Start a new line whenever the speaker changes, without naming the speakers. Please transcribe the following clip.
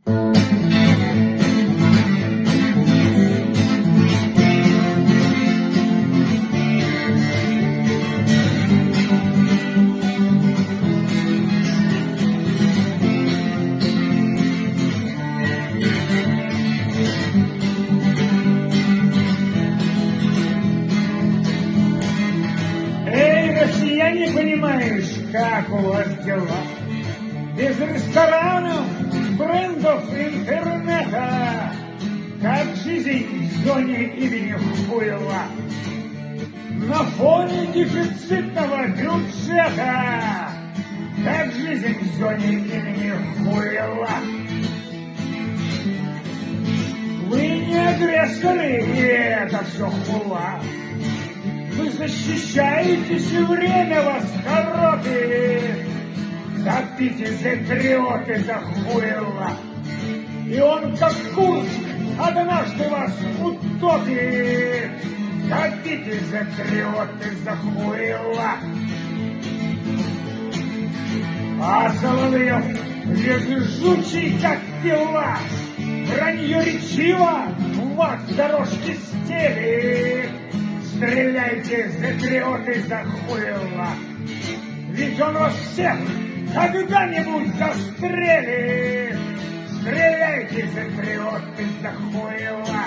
Я не понимаешь, как у вас дела. Без ресторанов, брендов, интернета. Как жизнь в зоне имени Хуйла. На фоне дефицитного бюджета. Как жизнь в зоне имени Хуйла. Вы не агрессоры, и это все хула. Вы защищаетесь, и время вас коробит. Топите патриоты за Хуйла. И он, как Курск, однажды вас утопит. Топите патриоты за Хуйла. А Соловьев лежучий, как пила. Вранье речиво, вас дорожки стелит. Стреляйте, патриоты за Хуйла. Ведь он вас всех когда-нибудь застрелит. Стреляйте, патриоты за Хуйла.